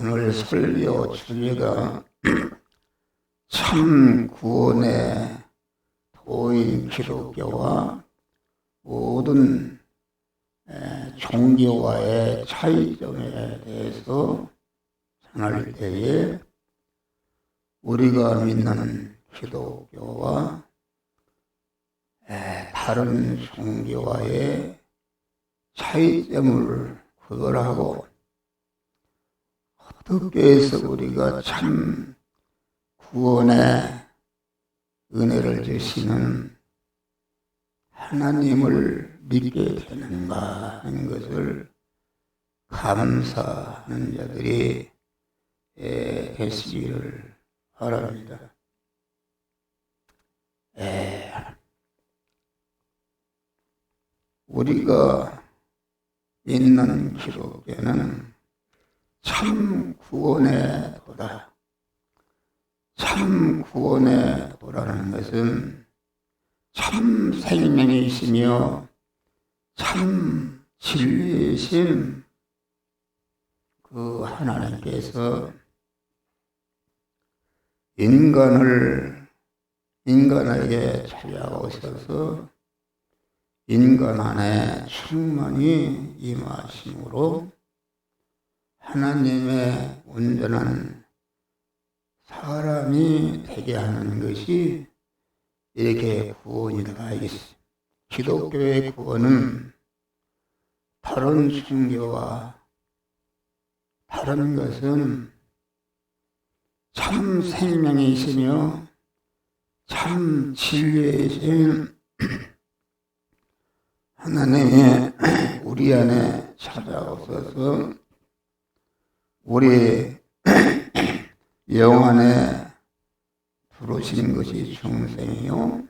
오늘 설교 주제가 참 구원의 도인 기독교와 모든 종교와의 차이점에 대해서 생각할 때에 우리가 믿는 기독교와 다른 종교와의 차이점을 구별하고 어떻게 해서 우리가 참 구원의 은혜를 주시는 하나님을 믿게 되는가 하는 것을 감사하는 자들이 되시기를 바랍니다. 우리가 믿는 기독교는 참 구원의 도다. 참 구원의 도라는 것은 참 생명이시며 참 진리이신 그 하나님께서 인간에게 찾아오셔서 인간 안에 충만히 임하심으로 하나님의 온전한 사람이 되게 하는 것이 이렇게 구원이다. 기독교의 구원은 다른 종교와 다른 것은 참 생명이시며 참 진리이신 하나님이 우리 안에 찾아오셔서 우리 영 안에 들어오신 것이 중생이요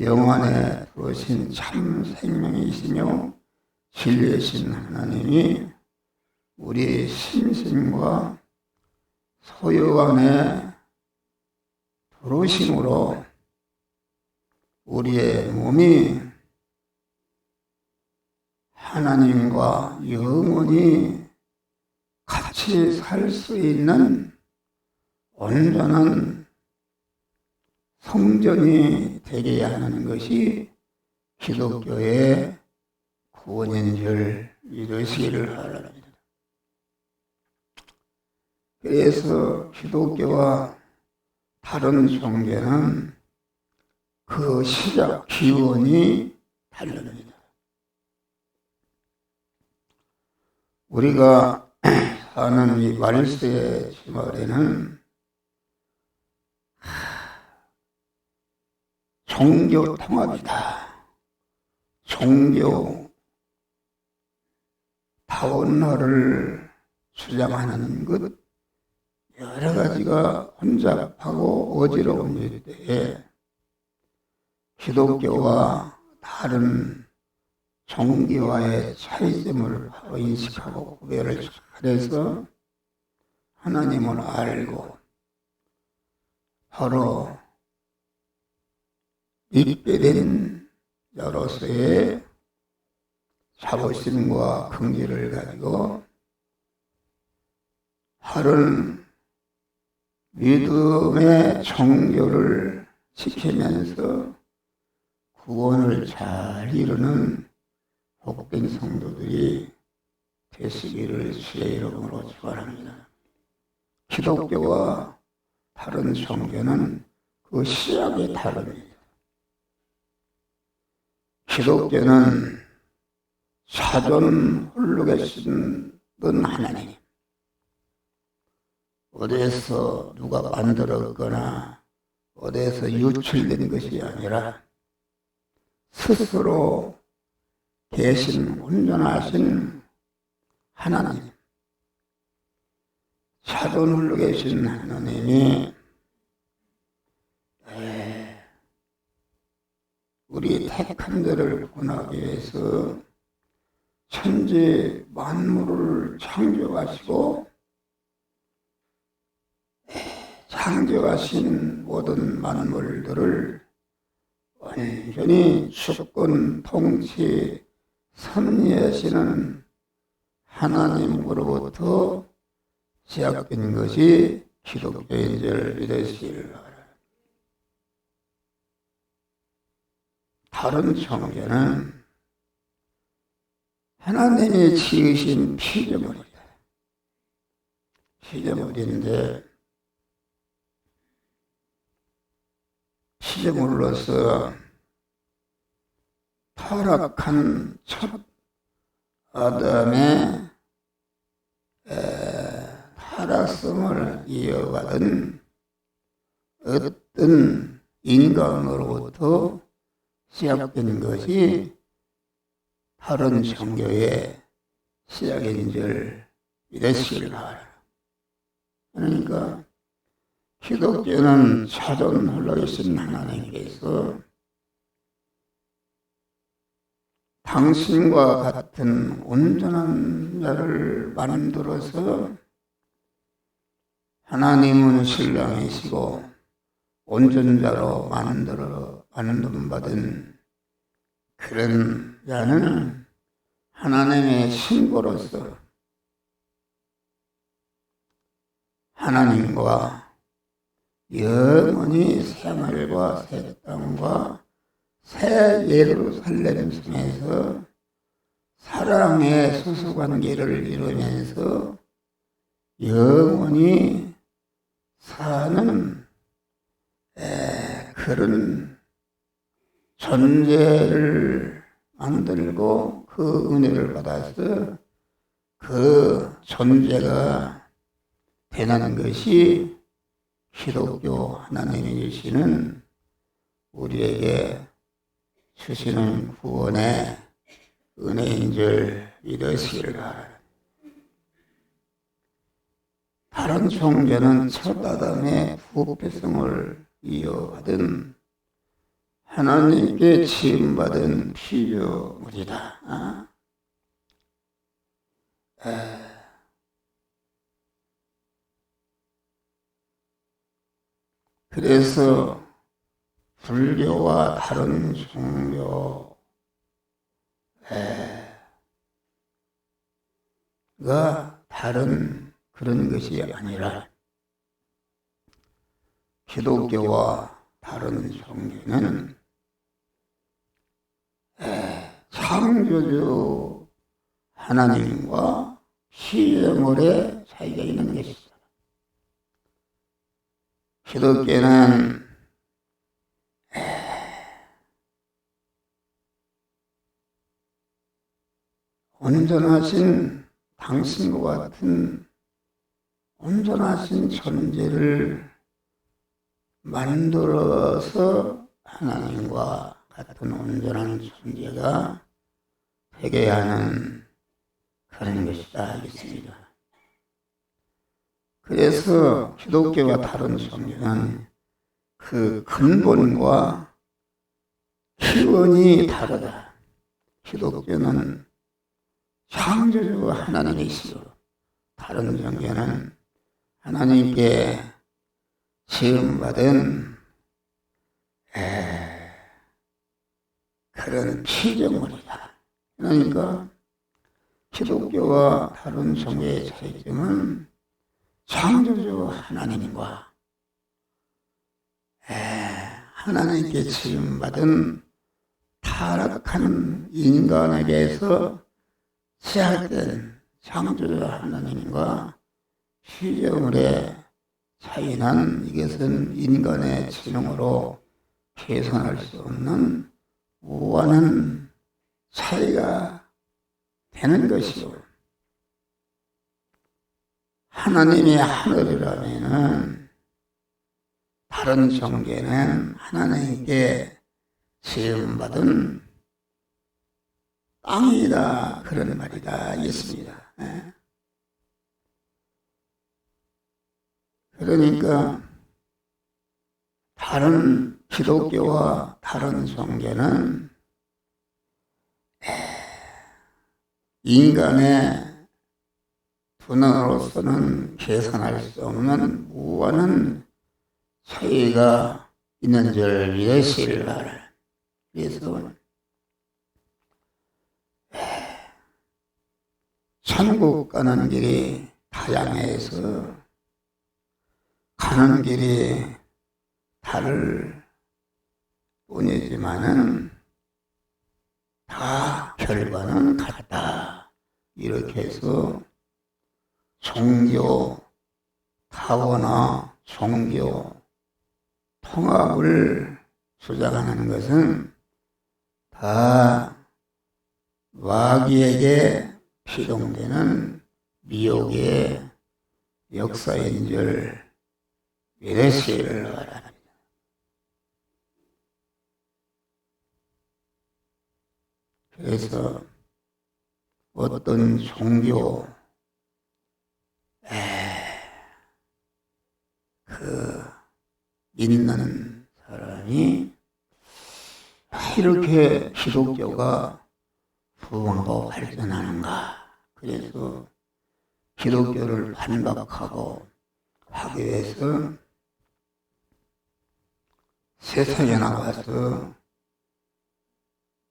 영 안에 들어오신 참 생명이시며 진리이신 하나님이 우리 심신과 소유 안에 들어오심으로 우리의 몸이 하나님과 영원히 같이 살 수 있는 온전한 성전이 되게 하는 것이 기독교의 구원인 줄 믿으시기를 바랍니다. 그래서 기독교와 다른 종교는 그 시작 기원이 다릅니다. 우리가 사는 이 말세의 시말에는 종교 통합이다. 종교 다원화를 주장하는 것 여러 가지가 혼잡하고 어지러운 때에 기독교와 다른 종교와의 차이점을 바로 인식하고 구별을 해서 하나님을 알고 바로 믿게 된 자로서의 자부심과 긍지를 가지고 다른 믿음의 종교를 지키면서 구원을 잘 이루는 복된 성도들이 되시기를 주의 이름으로 축원합니다. 기독교와 다른 종교는 그 시작이 다릅니다. 기독교는 사전 홀로 계시는 하나님, 어디에서 누가 만들었거나 어디에서 유출된 것이 아니라 스스로 계신 온전하신 하나님, 사전 홀로 계신 하나님이 우리 택한 자를 구원하기 위해서 천지 만물을 창조하시고 창조하신 모든 만물들을 완전히 주권 통치 섭리하시는 하나님으로부터 시작된 것이 기독교인 줄 믿으시기를 바랍니다. 다른 종교는 하나님이 지으신 피조물이다. 피조물인데 피조물로서 타락한 첫 아담의 타락성을 이어받은 어떤 인간으로부터 시작된 것이 다른 종교의 시작인 줄 믿으시길 바랍니다. 그러니까 기독교는 자존 홀로이신 하나님께서 당신과 같은 온전한 자를 만들어서 하나님은 신랑이시고 온전자로 만듦받은 그런 자는 하나님의 신부로서 하나님과 영원히 새하늘과 새 땅과 새 예루살렘 성에서 사랑의 수수관계를 이루면서 영원히 사는 그런 존재를 만들고 그 은혜를 받아서 그 존재가 되는 것이 기독교 하나님이 주시는 우리에게 주시는 구원의 은혜인 줄 믿으시기를 바랍니다. 다른 종교는 첫 아담의 부패성을 이어받은 하나님께 지음받은 피조물이다. 그래서 불교와 다른 종교가 다른 그런 것이 아니라 기독교와 다른 종교는 창조주 하나님과 피조물의 차이가 있는 것이다. 기독교는 온전하신 당신과 같은 온전하신 존재를 만들어서 하나님과 같은 온전한 존재가 되게 하는 그런 것이다 하겠습니다. 그래서 기독교와 다른 종교는 그 근본과 기원이 다르다. 기독교는 창조주 하나님이시고 다른 종교는 하나님께 지음받은 그런 피조물이다. 그러니까 기독교와 다른 종교의 차이점은 창조주 하나님과 하나님께 지음받은 타락한 인간에게서 시작된 창조주 하나님과 피조물의 차이는 이것은 인간의 지능으로 계산할 수 없는 무한한 차이가 되는 것이요. 하나님이 하늘이라면은 다른 종교는 하나님께 지음받은 땅이다 그런 말이다 있습니다. 그러니까 다른 기독교와 다른 종교는 인간의 분으로서는 계산할 수 없는 무한한 차이가 있는 줄 믿으시길 바랍니다. 그래서 천국 가는 길이 타향해서 가는 길이 다를 뿐이지만은 다 결과는 같다. 이렇게 해서 종교 타원화, 종교 통합을 주장하는 것은 다 마귀에게 피동되는 미혹의 역사인 줄 믿으시기를 바랍니다. 그래서 어떤 종교 믿는 사람이 이렇게 기독교가 부흥하고 발전하는가. 그래서 기독교를 반박하고 하기 위해서 세상에 나가서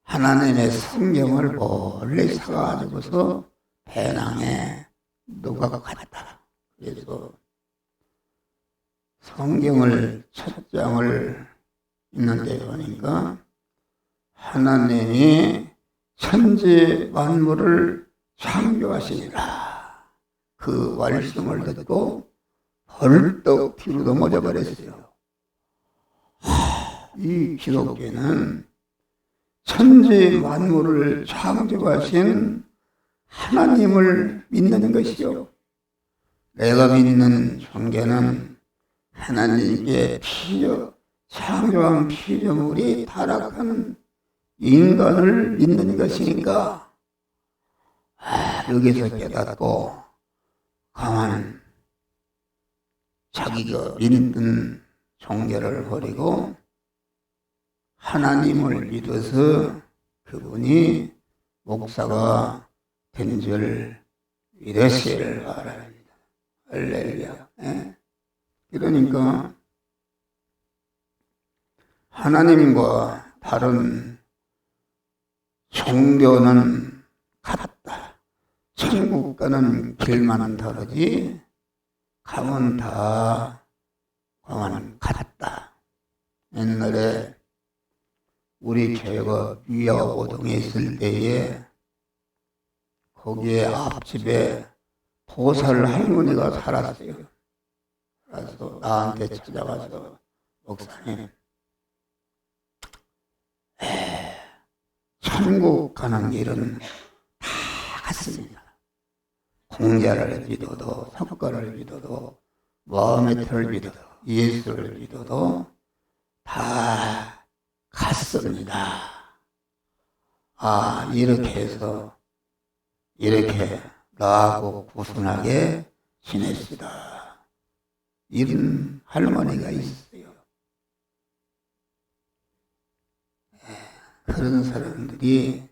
하나님의 성경을 멀리 사가지고서 배낭에 녹아갔다. 그래서 성경을 첫 장을 있는데 보니까 하나님이 천지 만물을 창조하시니라. 그 말씀을 듣고 벌떡 뒤로 넘어져 버렸어요. 이 기독교는 천지 만물을 창조하신 하나님을 믿는 것이요. 내가 믿는 종교는 하나님께 창조한 피조물이 타락한 인간을 믿는 것이니까 여기서 깨닫고 가만 자기가 믿는 종교를 버리고 하나님을 믿어서 그분이 목사가 된 줄 믿으시기를 바랍니다. 할렐루야. 그러니까 하나님과 다른 종교는 같다. 천국 가는 길만 다르지 가면 다 같다. 옛날에 우리 교회가 위화고동에 있을 때에 거기에 앞집에 보살 할머니가 살았어요. 그래서 나한테 찾아와서 목사님, 천국 가는 길은 다 같습니다. 공자를 믿어도 석가를 믿어도 마호메트를 믿어도 예수를 믿어도 다 같습니다. 이렇게 해서 이렇게 나하고 구순하게 지냈시다. 이런 할머니가 있어요. 그런 사람들이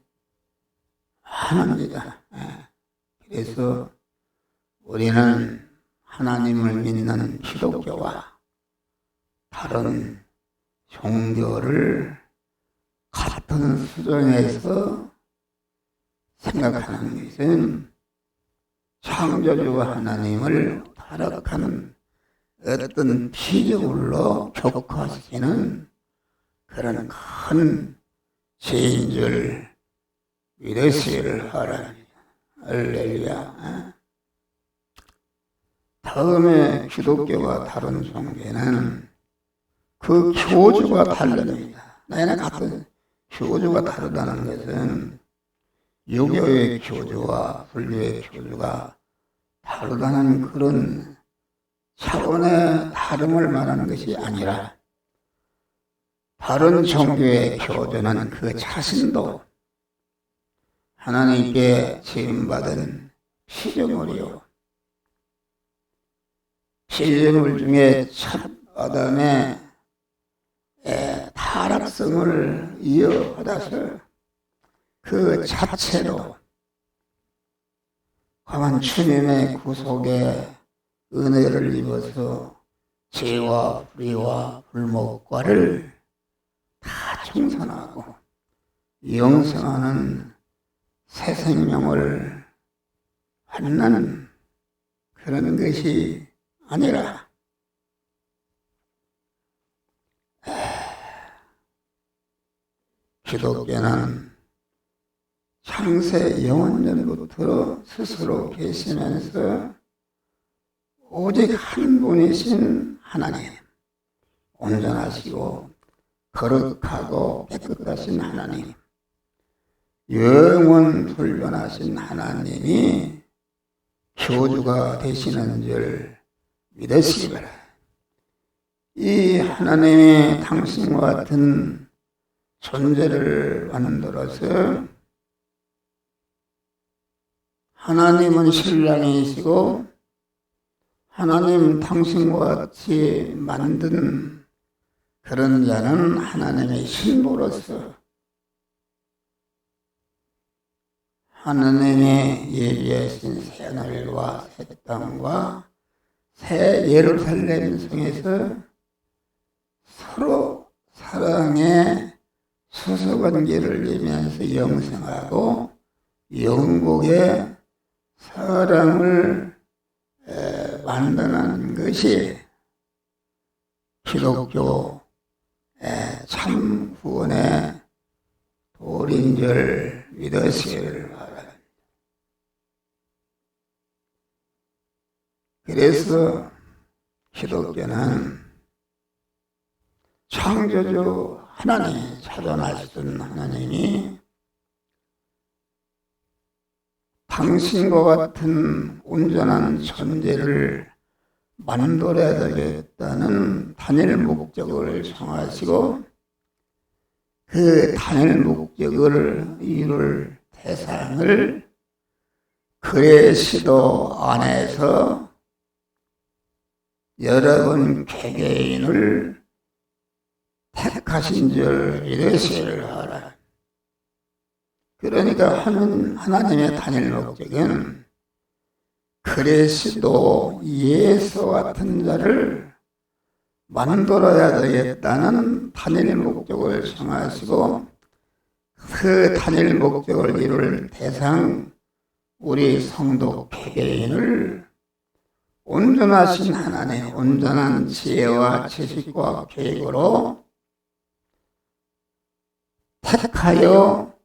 하나입니다. 그래서 우리는 하나님을 믿는 기독교와 다른 종교를 같은 수준에서 생각하는 것은 창조주 하나님을 타락하는 어떤 피조물로 격화시키는 그런 큰 죄인 줄 믿으시기를 바랍니다. 할렐루야. 다음에 기독교와 다른 종교는 그 교주가 다릅니다. 나이나 같은 교주가 다르다는 것은 유교의 교주와 불교의 교주가 다르다는 그런 차원의 다름을 말하는 것이 아니라 다른 종교의 교주는 그 자신도 하나님께 지음받은 피조물이요. 피조물 중에 첫 아담의 타락성을 이어받아서 그 자체로 가만 주님의 구속에 은혜를 입어서 죄와 불의와 불목과를 다 청산하고 영생하는 새 생명을 받는 그 그런 것이 아니라 기독교는 창세 영원전부터 스스로 계시면서 오직 한 분이신 하나님, 온전하시고 거룩하고 깨끗하신 하나님, 영원 불변하신 하나님이 교주가 되시는 줄 믿으시기 바랍니다. 이 하나님이 당신과 같은 존재를 만들어서 하나님은 신랑이시고 하나님 당신과 같이 만든 그런 자는 하나님의 신부로서 하나님이 예비하신 새하늘과 새 땅과 새 예루살렘 성에서 서로 사랑의 수수관계를 이루면서 영생하고 영국의 사랑을 만드는 것이 기독교 참 구원의 도리인 줄 믿으시기를 바랍니다. 그래서 기독교는 창조주 하나님, 자존하신 하나님이 당신과 같은 온전한 존재를 만들어야 되겠다는 단일 목적을 정하시고 그 단일 목적을 이룰 대상을 그의 시도 안에서 여러분 개개인을 택하신 줄 믿으시기를 바랍니다. 그러니까 하나님의 단일 목적은 그리스도 예수 같은 자를 만들어야 되겠다는 단일 목적을 정하시고 그 단일 목적을 이룰 대상 우리 성도 개개인을 온전하신 하나님, 온전한 지혜와 지식과 계획으로 택하여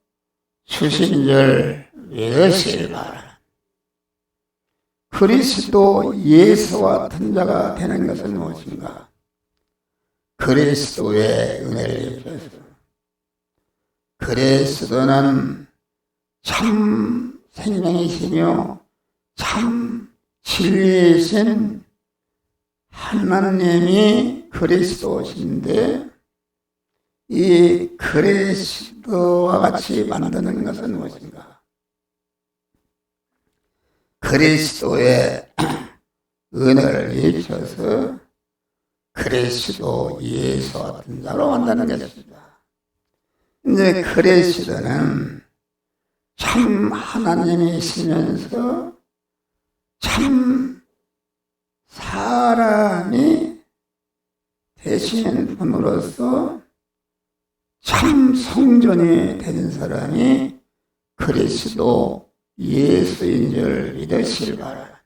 주신 줄 믿으시기 바랍니다. 그리스도 예수와 같은 자가 되는 것은 무엇인가? 그리스도의 은혜를 입혀서 그리스도는 참 생명이시며 참 진리이신 하나님이 그리스도신데 이 그리스도와 같이 만드는 것은 무엇인가? 그리스도의 은혜를 입혀서 그리스도 예수 같은 자로 만드는 것입니다. 이제 그리스도는 참 하나님이시면서 참 사람이 되신 분으로서 참 성전이 된 사람이 그리스도 예수인 줄 믿으시길 바랍니다.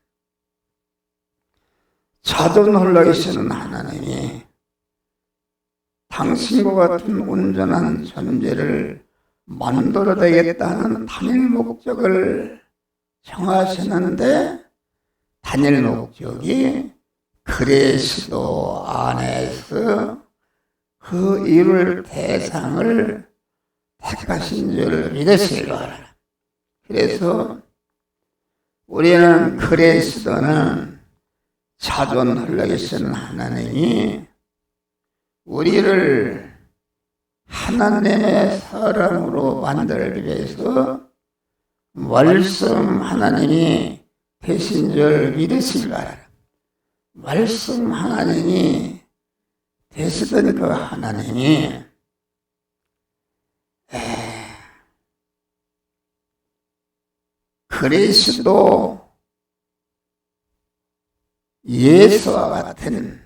자존하시는 하나님이 당신과 같은 온전한 존재를 만들어야 되겠다는 단일 목적을 정하시는데 단일 목적이 그리스도 안에서 그 이룰 대상을 택하신 줄 믿으시기 바랍니다. 그래서 우리는 그리스도는 자존하시는 하나님이 우리를 하나님의 사람으로 만들기 위해서 말씀 하나님이 되신 줄 믿으시기 바랍니다. 말씀 하나님이 되시던 그 하나님이 그리스도 예수와 같은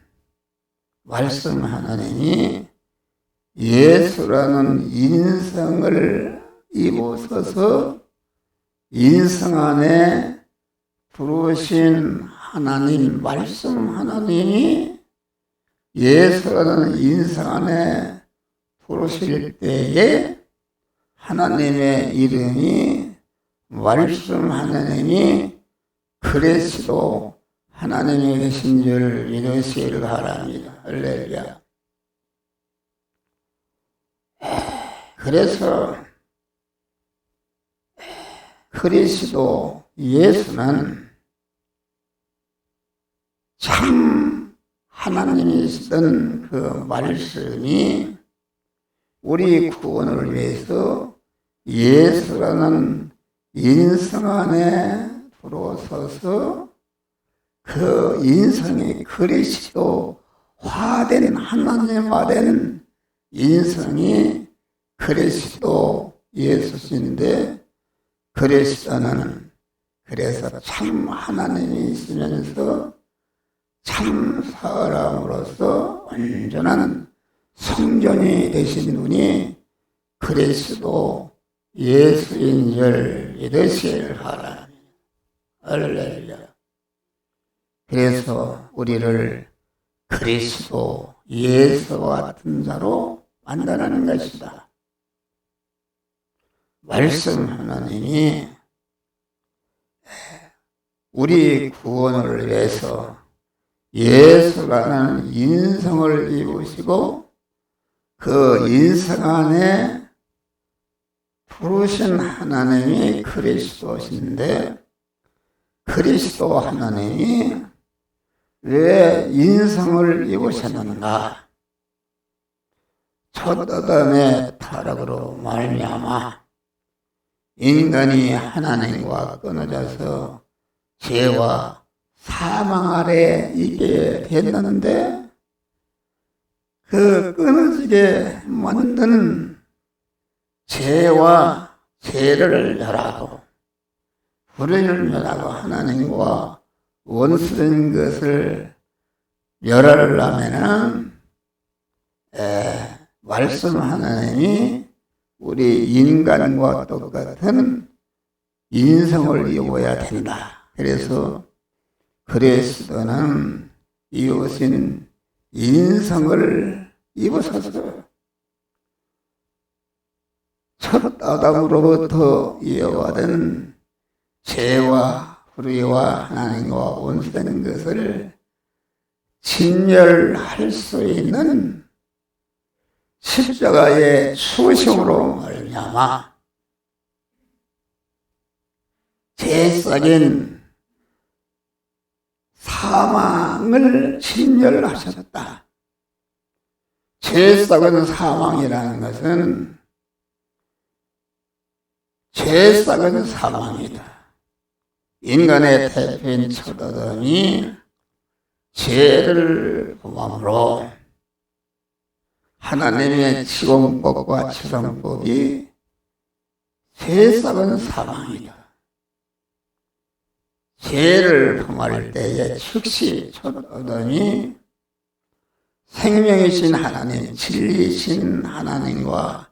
말씀 하나님이 예수라는 인성을 입으셔서 인성 안에 들어오신 하나님, 말씀 하나님이 예수라는 인성 안에 들어오실 때에 하나님의 이름이 말씀 하나님이 그리스도 하나님이 계신 줄 믿으시길 바랍니다. 할렐루야. 그래서 그리스도 예수는 참 하나님이시던 그 말씀이 우리 구원을 위해서 예수라는 인성 안에 들어서서 그 인성이 그리스도화된 하나님화된 인성이 그리스도 예수신데 그리스도는 그래서 참 하나님이시면서 참 사람으로서 온전한 성전이 되신 분이 그리스도 예수인 줄 믿으시길 바랍니다. 할렐루야. 그래서 우리를 그리스도 예수와 같은 자로 만들어내는 것이다. 말씀 하나님이 우리 구원을 위해서 예수라는 인성을 입으시고 그 인성 안에 부르신 하나님이 그리스도신데 그리스도 하나님이 왜 인성을 입으셨는가? 첫 아담의 타락으로 말미암아 인간이 하나님과 끊어져서 죄와 사망 아래 있게 됐는데 그 끊어지게 만드는 죄와 죄를 멸하고 불의를 멸하고 하나님과 원수된 것을 멸하려면은 말씀 하나님이 우리 인간과 똑같은 인성을 입어야 된다. 그래서 그리스도는 이웃인 인성을 입으셔서 첫 아담으로부터 이어받은 죄와 불의와 하나님과 원수되는 것을 진멸할 수 있는 십자가의 수심으로 말미암아 죄성인 사망을 진멸하셨다. 죄성은 사망이라는 것은 죄성은 사망이다. 인간의 대표인 첫 아담이 죄를 범함으로 하나님의 치공법과 치성법이 죄성은 사망이다. 죄를 범할 때에 즉시 첫 아담이 생명이신 하나님, 진리이신 하나님과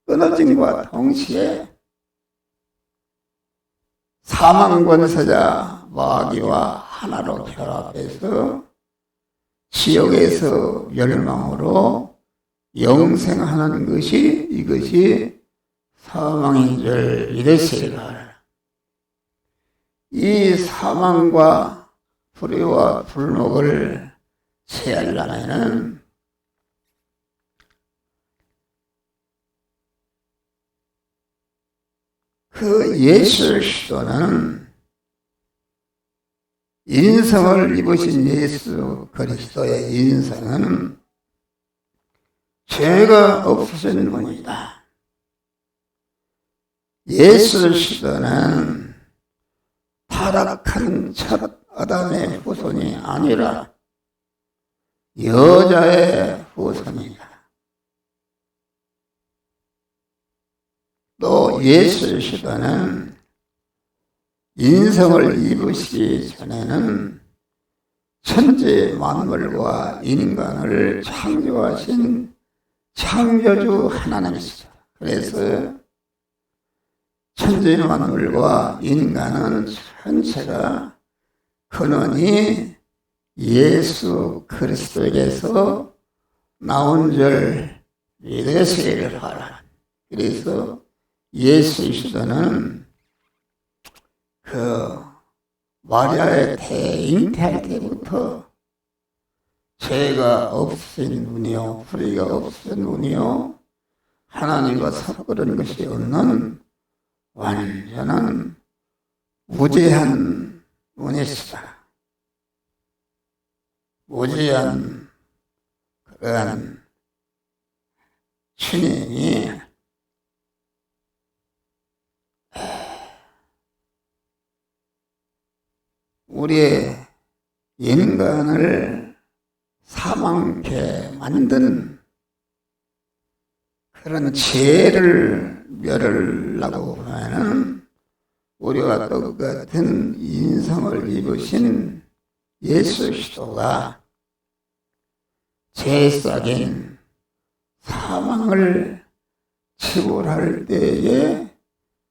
끊어짐과 동시에 사망 권세자 마귀와 하나로 결합해서 지옥에서 멸망으로 영생하는 것이 이것이 사망인 줄 믿으시기 바랍니다. 이 사망과 불의와 불목을 제하려면은 그 예수 그리스도는 인성을 입으신 예수 그리스도의 인성은 죄가 없으신 분이다. 예수 그리스도는 타락한 첫 아담의 후손이 아니라 여자의 후손이다. 또 예수 그리스도는 인성을 입으시기 전에는 천지 만물과 인간을 창조하신 창조주 하나님이시다. 그래서 천지 만물과 인간은 전체가 근원이 예수 그리스도에게서 나온 줄 믿으시기를 하라. 그래서 예수 그리스도는 그 마리아의 잉태할 때부터 죄가 없으신 분이요, 불의가 없으신 분이요, 하나님과 섞으는 것이 없는 완전한 무죄한 분이시다. 무죄한 그러한 주님이 우리의 인간을 사망케 만든 그런 죄를 멸하려고 하는 우리와 똑같은 인성을 입으신 예수 그리스도가 제사긴 사망을 치불할 때에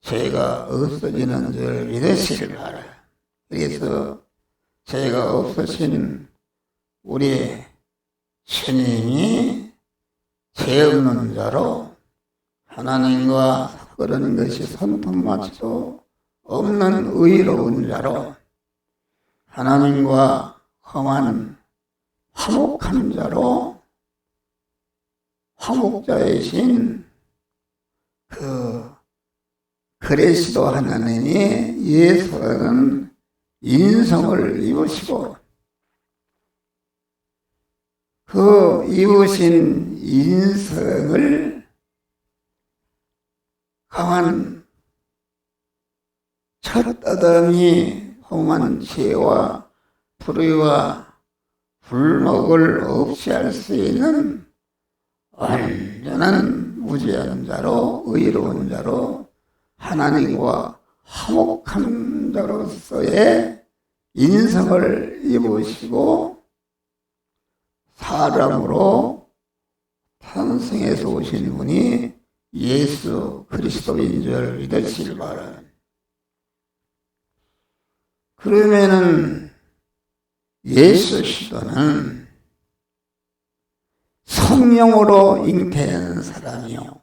죄가 없어지는 줄 믿으시길 바라요. 그래서 죄가 없으신 우리 주님이 죄 없는 자로 하나님과 그러는 것이 손톱마치도 없는 의로운 자로 하나님과 험한 화목한 자로 화목자이신 그 그리스도 하나님이 예수라는 인성을 입으시고 그 입으신 인성을 강한 첫 아담이 험한 죄와 불의와 불목을 없이 할 수 있는 완전한 무죄한 자로 의로운 자로 하나님과 화목한 자로서의 인성을 입으시고 사람으로 탄생해서 오신 분이 예수 그리스도인 줄 믿으시길 바랍니다. 그러면은 예수 그리스도는 성령으로 잉태한 사람이요,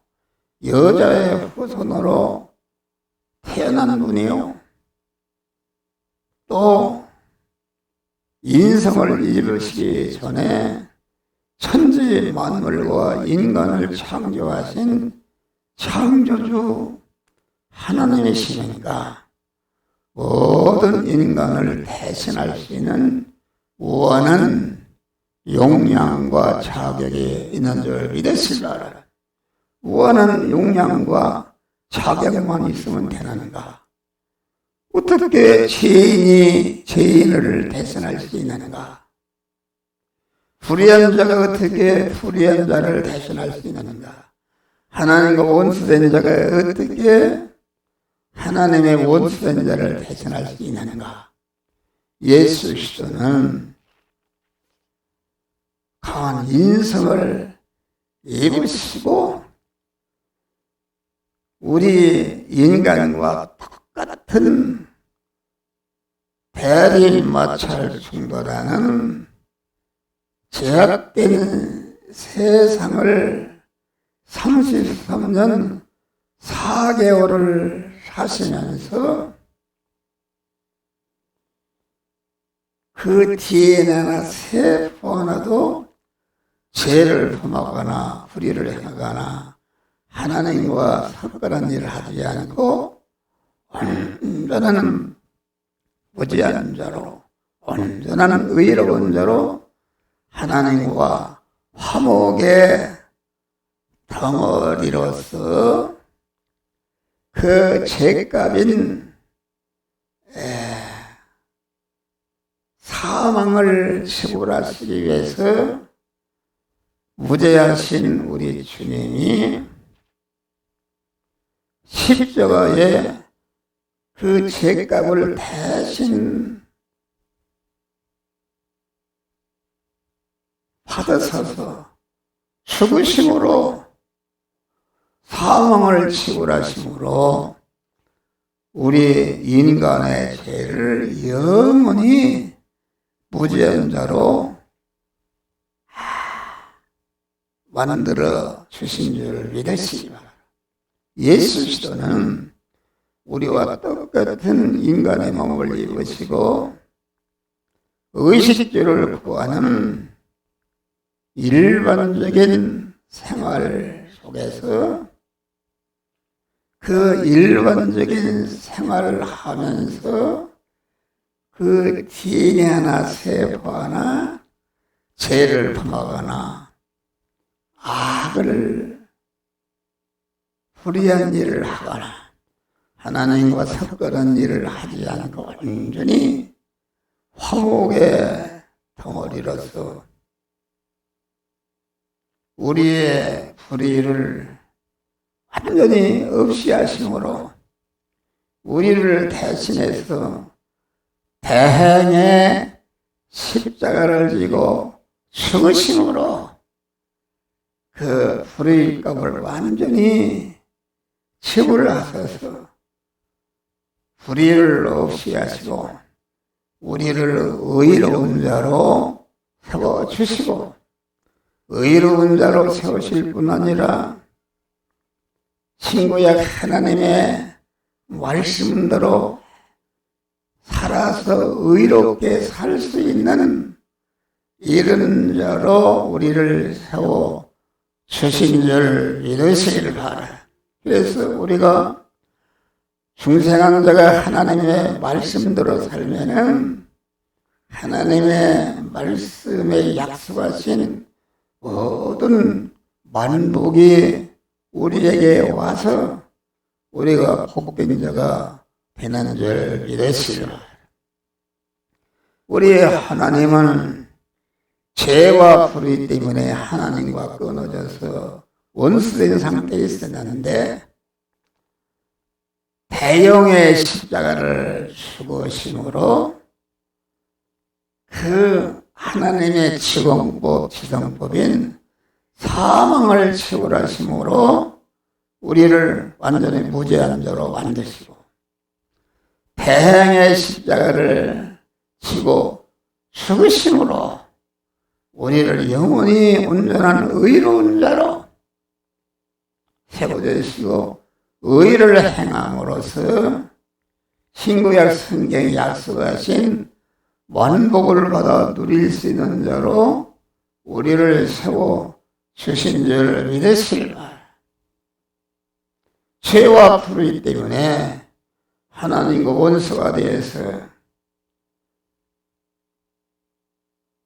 여자의 후손으로 태어난 분이요, 또 인성을 입으시기 전에 천지 만물과 인간을 창조하신 창조주 하나님이시니까 모든 인간을 대신할 수 있는 무한한 용량과 자격이 있는 줄 믿으시기 바랍니다. 무한한 용량과 자격만 있으면 되는가? 어떻게 죄인이 죄인을 대신할 수 있는가? 불의한 자가 어떻게 불의한 자를 대신할 수 있는가? 하나님과 원수된 자가 어떻게 하나님의 원수된 자를 대신할 수 있는가? 예수 그리스도는 강한 인성을 입으시고 우리 인간과 똑같은 대리마찰 충돌하는 제약된 세상을 33년 4개월을 하시면서 그 DNA나 세포 하나도 죄를 범하거나 불의를 행하거나 하나님과 섞으는 일을 하지 않고 온전한 무죄한 자로 온전한 의로운 자로 하나님과 화목의 덩어리로서 그 죄값인 사망을 치불하시기 위해서 무죄하신 우리 주님이 십자가에 그 죄값을 대신 받으셔서 죽으심으로 사망을 치불하심으로 우리 인간의 죄를 영원히 무죄한 자로 만들어 주신 줄 믿으시기 바랍니다. 예수 그리스도는 우리와 똑같은 인간의 몸을 입으시고 의식주를 구하는 일반적인 생활 속에서 그 일반적인 생활을 하면서 그 DNA 하나 세포 하나 죄를 범하거나 악을 불의한 일을 하거나 하나님과 섞어는 일을 하지 않고 완전히 화목의 덩어리로서 우리의 불의를 완전히 없이 하심으로 우리를 대신해서 대행의 십자가를 지고 죽으심으로 그 불의의 값을 완전히 지불하셔서 불의를 없이 하시고 우리를 의로운 자로 세워주시고 의로운 자로 세우실 뿐 아니라 신구약 하나님의 말씀대로 살아서 의롭게 살 수 있는 이런 자로 우리를 세워 주신 줄 믿으시길 바랍니다. 그래서 우리가 중생한 자가 하나님의 말씀대로 살면은 하나님의 말씀에 약속하신 모든 만복이 우리에게 와서 우리가 복된 자가 되는 줄 믿으시기 바랍니다. 우리 하나님은 죄와 불의 때문에 하나님과 끊어져서 원수된 상태에 있었는데 대형의 십자가를 죽으심으로 그 하나님의 지공법, 지성법인 사망을 치유하심으로 우리를 완전히 무죄한 자로 만드시고 대형의 십자가를 지고 죽으심으로 우리를 영원히 온전한 의로운 자로 세워주시고 의를 행함으로써 신구약 성경에 약속하신 만복을 받아 누릴 수 있는 자로 우리를 세워 주신 줄 믿으시길 바랍니다. 죄와 불의 때문에 하나님과 원수가 되어서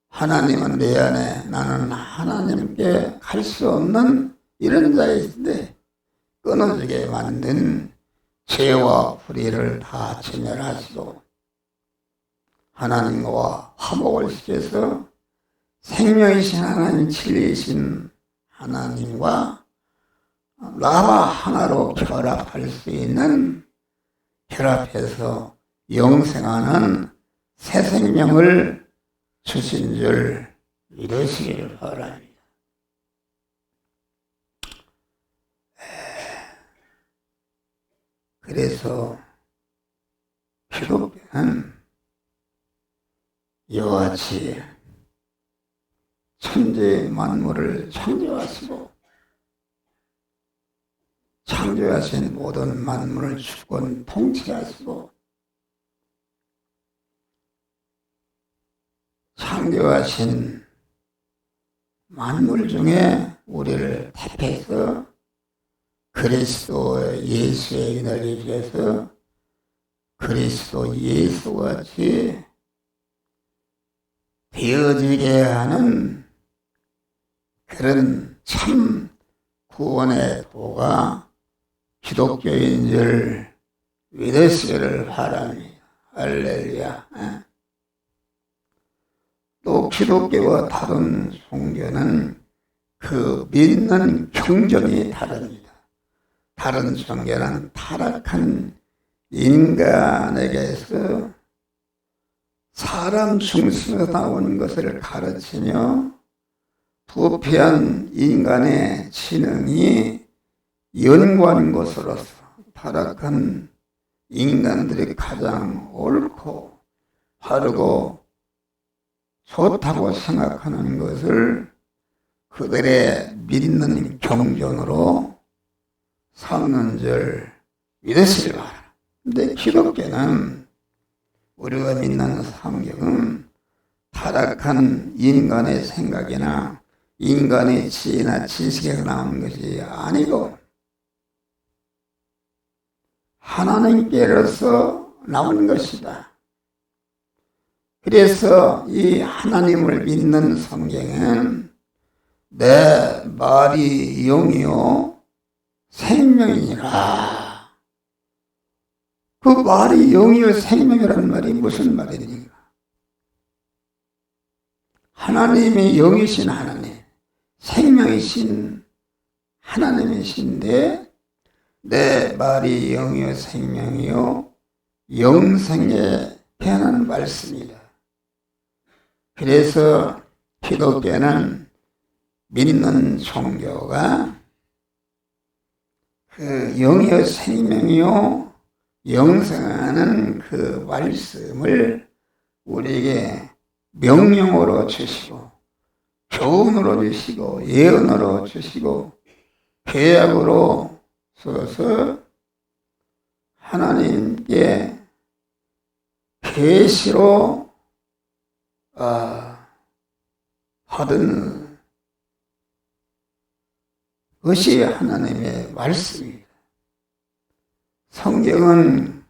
하나님은 내 안에 나는 하나님께 갈 수 없는 이런 자인데 끊어지게 만든 죄와 불의를 다 진멸하시고 하나님과 화목을 시켜서 생명이신 하나님, 진리이신 하나님과 나와 하나로 결합할 수 있는 결합해서 영생하는 새 생명을 주신 줄 믿으시길 바랍니다. 그래서 기독교는 이와 같이 천지 만물을 창조하시고 창조하신 모든 만물을 주권 통치하시고 창조하신 만물 중에 우리를 택해서 그리스도 예수의 은혜를 입혀서 그리스도 예수같이 되어지게 하는 그런 참 구원의 도가 기독교인 줄 믿으시기를 바랍니다. 할렐루야. 또 기독교와 다른 종교는 그 믿는 경전이 다릅니다. 다른 종교는 타락한 인간에게서 사람 중심에서 나오는 것을 가르치며 부패한 인간의 지능이 연구하는 것으로서 타락한 인간들이 가장 옳고 바르고 좋다고 생각하는 것을 그들의 믿는 경전으로 삼는 줄 믿으시기 바랍니다. 근데 기독교는 우리가 믿는 성경은 타락한 인간의 생각이나 인간의 지혜나 지식에서 나온 것이 아니고 하나님께로서 나온 것이다. 그래서 이 하나님을 믿는 성경은 내 말이 영이요 생명이니라. 그 말이 영이요 생명이라는 말이 무슨 말입니까? 하나님의 영이신 하나님, 생명이신 하나님이신데 내 말이 영이요 생명이요 영생에 대한 말씀이다. 그래서 기독교는 믿는 종교가 그 영이요 생명이요 영생하는 그 말씀을 우리에게 명령으로 주시고 교훈으로 주시고 예언으로 주시고 계약으로 써서 하나님께 계시로 받은 것이 하나님의 말씀입니다. 성경은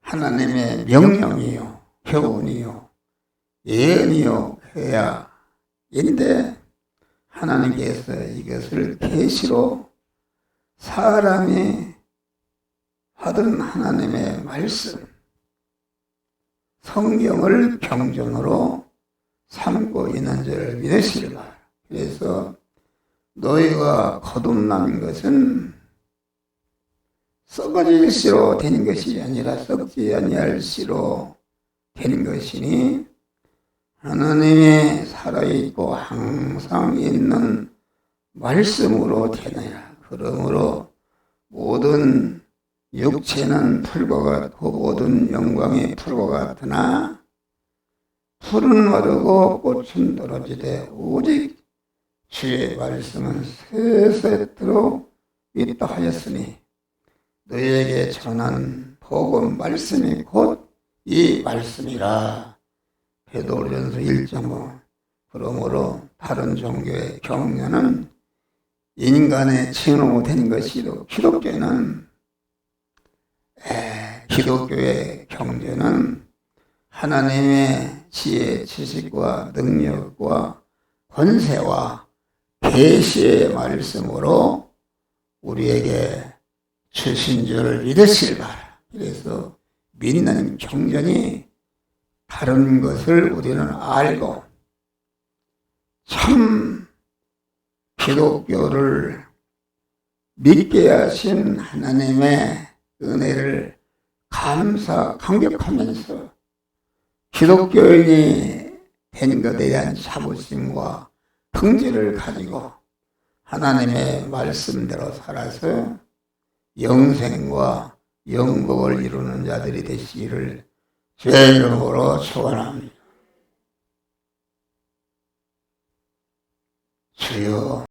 하나님의 명령이요 교훈이요 예언이요 계약인데 하나님께서 이것을 계시로 사람이 받은 하나님의 말씀 성경을 경전으로 삼고 있는 줄 믿으시기 바랍니다. 그래서 너희가 거듭난 것은 썩어질 씨로 되는 것이 아니라 썩지 아니할 씨로 되는 것이니 하나님이 살아있고 항상 있는 말씀으로 되느니라. 그러므로 모든 육체는 풀과 같고 모든 영광이 풀과 같으나 풀은 마르고 꽃은 떨어지되 오직 주의 말씀은 세세토록 있다 하였으니 너희에게 전한 복음 말씀이 곧 이 말씀이라. 베드로전서 1.5. 그러므로 다른 종교의 경륜은 인간의 칭호로 된 것이도 기독교의 경전은 하나님의 지혜, 지식과 능력과 권세와 계시의 말씀으로 우리에게 주신 줄 믿으시기 바랍니다. 그래서 믿는 경전이 다른 것을 우리는 알고 참 기독교를 믿게 하신 하나님의 은혜를 감격하면서 기독교인이 된 것에 대한 자부심과 긍지를 가지고 하나님의 말씀대로 살아서 영생과 영복을 이루는 자들이 되시기를 주의 이름으로 축원합니다. 주여